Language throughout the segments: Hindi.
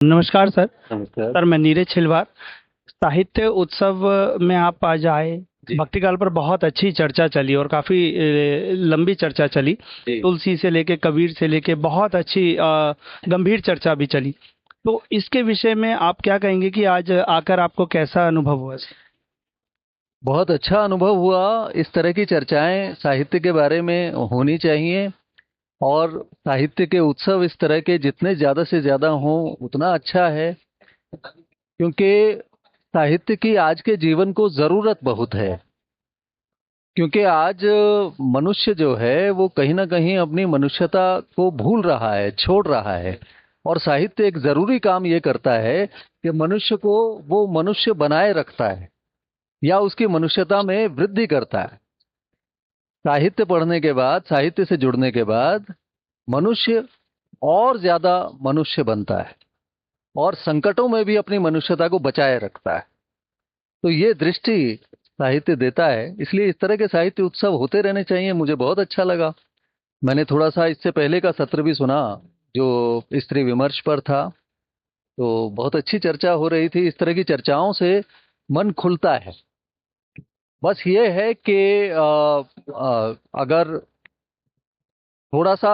नमस्कार सर। नमस्कार। सर मैं नीरज छिलवार। साहित्य उत्सव में आप आज आए। जी। भक्तिकाल पर बहुत अच्छी चर्चा चली और काफ़ी लंबी चर्चा चली। जी। तुलसी से लेके कबीर से लेके बहुत अच्छी गंभीर चर्चा भी चली। तो इसके विषय में आप क्या कहेंगे कि आज आकर आपको कैसा अनुभव हुआ सर? बहुत अच्छा अनुभव हुआ। इस तरह की चर्चाएं साहित्य के बारे में होनी चाहिए। और साहित्य के उत्सव इस तरह के जितने ज़्यादा से ज़्यादा हों उतना अच्छा है, क्योंकि साहित्य की आज के जीवन को ज़रूरत बहुत है। क्योंकि आज मनुष्य जो है वो कहीं ना कहीं अपनी मनुष्यता को भूल रहा है, छोड़ रहा है। और साहित्य एक ज़रूरी काम ये करता है कि मनुष्य को वो मनुष्य बनाए रखता है या उसकी मनुष्यता में वृद्धि करता है। साहित्य पढ़ने के बाद, साहित्य से जुड़ने के बाद मनुष्य और ज्यादा मनुष्य बनता है और संकटों में भी अपनी मनुष्यता को बचाए रखता है। तो ये दृष्टि साहित्य देता है, इसलिए इस तरह के साहित्य उत्सव होते रहने चाहिए। मुझे बहुत अच्छा लगा। मैंने थोड़ा सा इससे पहले का सत्र भी सुना जो स्त्री विमर्श पर था। तो बहुत अच्छी चर्चा हो रही थी। इस तरह की चर्चाओं से मन खुलता है। बस ये है कि अगर थोड़ा सा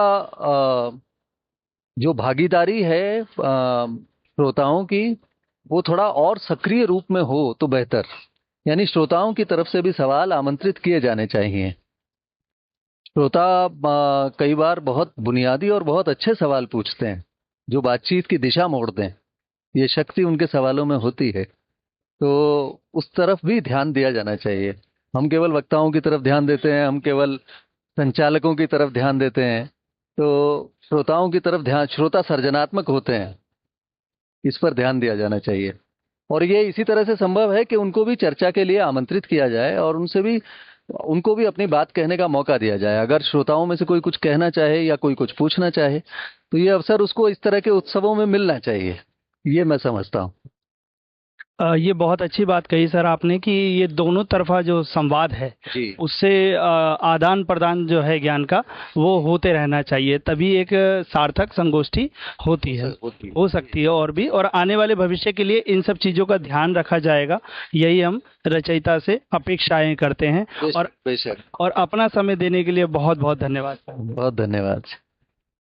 जो भागीदारी है श्रोताओं की, वो थोड़ा और सक्रिय रूप में हो तो बेहतर। यानी श्रोताओं की तरफ से भी सवाल आमंत्रित किए जाने चाहिए। श्रोता कई बार बहुत बुनियादी और बहुत अच्छे सवाल पूछते हैं जो बातचीत की दिशा मोड़ दें। ये शक्ति उनके सवालों में होती है। तो उस तरफ भी ध्यान दिया जाना चाहिए। हम केवल वक्ताओं की तरफ ध्यान देते हैं, हम केवल संचालकों की तरफ ध्यान देते हैं। तो श्रोताओं की तरफ ध्यान, श्रोता सर्जनात्मक होते हैं, इस पर ध्यान दिया जाना चाहिए। और ये इसी तरह से संभव है कि उनको भी चर्चा के लिए आमंत्रित किया जाए और उनको भी अपनी बात कहने का मौका दिया जाए। अगर श्रोताओं में से कोई कुछ कहना चाहे या कोई कुछ पूछना चाहे तो ये अवसर उसको इस तरह के उत्सवों में मिलना चाहिए। ये मैं समझता हूँ। ये बहुत अच्छी बात कही सर आपने कि ये दोनों तरफा जो संवाद है जी। उससे आदान प्रदान जो है ज्ञान का वो होते रहना चाहिए, तभी एक सार्थक संगोष्ठी होती है, हो सकती है और भी। और आने वाले भविष्य के लिए इन सब चीज़ों का ध्यान रखा जाएगा, यही हम रचयिता से अपेक्षाएं करते हैं। और बेशक। और अपना समय देने के लिए बहुत बहुत धन्यवाद सर। बहुत धन्यवाद।